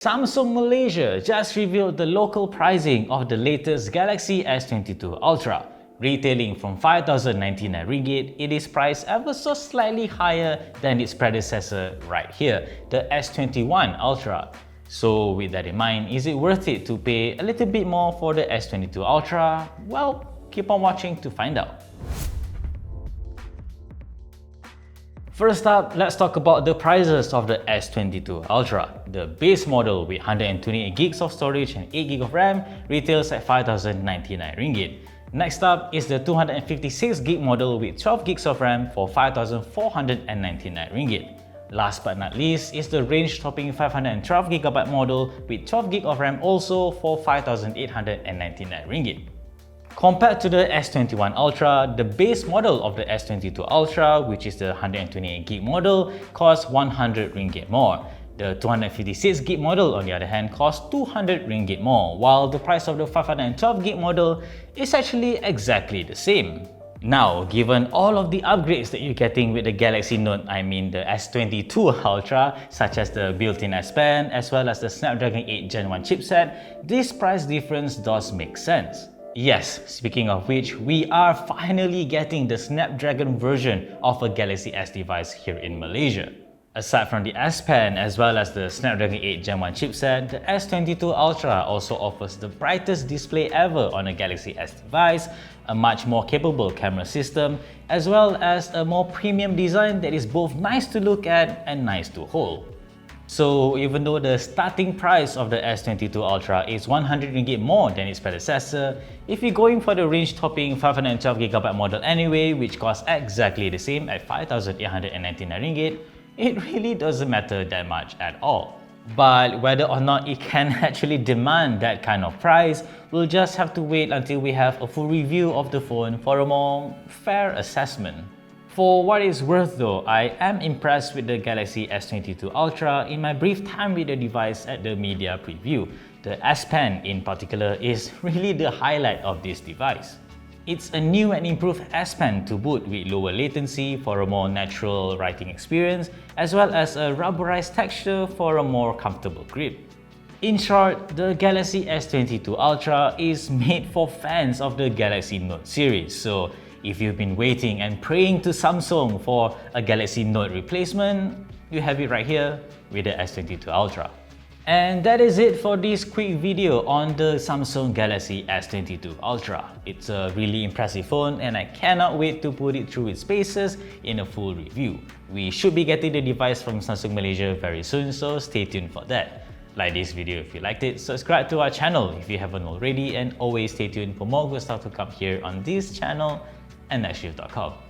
Samsung Malaysia just revealed the local pricing of the latest Galaxy S22 Ultra. Retailing from 5,099 ringgit, it is priced ever so slightly higher than its predecessor right here, the S21 Ultra. So with that in mind, is it worth it to pay a little bit more for the S22 Ultra? Well, keep on watching to find out. First up, let's talk about the prices of the S22 Ultra. The base model with 128 gigs of storage and 8 GB of RAM retails at 5,099 ringgit. Next up is the 256 gig model with 12 gigs of RAM for 5,499 ringgit. Last but not least is the range-topping 512 GB model with 12 gig of RAM also for 5,899 ringgit. Compared to the S21 Ultra, the base model of the S22 Ultra, which is the 128 gig model, costs 100 ringgit more. The 256 gig model, on the other hand, costs 200 ringgit more, while the price of the 512 gig model is actually exactly the same. Now, given all of the upgrades that you're getting with the Galaxy Note, I mean the S22 Ultra, such as the built-in S Pen as well as the Snapdragon 8 Gen 1 chipset, this price difference does make sense. Yes, speaking of which, we are finally getting the Snapdragon version of a Galaxy S device here in Malaysia. Aside from the S Pen as well as the Snapdragon 8 Gen 1 chipset, the S22 Ultra also offers the brightest display ever on a Galaxy S device, a much more capable camera system, as well as a more premium design that is both nice to look at and nice to hold. So even though the starting price of the S22 Ultra is 100 ringgit more than its predecessor, if you're going for the range-topping 512 GB model anyway, which costs exactly the same at 5,899 ringgit, it really doesn't matter that much at all. But whether or not it can actually demand that kind of price, we'll just have to wait until we have a full review of the phone for a more fair assessment. For what it's worth though, I am impressed with the Galaxy S22 Ultra in my brief time with the device at the media preview. The S Pen in particular is really the highlight of this device. It's a new and improved S Pen to boot with lower latency for a more natural writing experience, as well as a rubberized texture for a more comfortable grip. In short, the Galaxy S22 Ultra is made for fans of the Galaxy Note series, so if you've been waiting and praying to Samsung for a Galaxy Note replacement, you have it right here with the S22 Ultra. And that is it for this quick video on the Samsung Galaxy S22 Ultra. It's a really impressive phone and I cannot wait to put it through its paces in a full review. We should be getting the device from Samsung Malaysia very soon, so stay tuned for that. Like this video if you liked it, subscribe to our channel if you haven't already, and always stay tuned for more good stuff to come here on this channel and nextshift.com.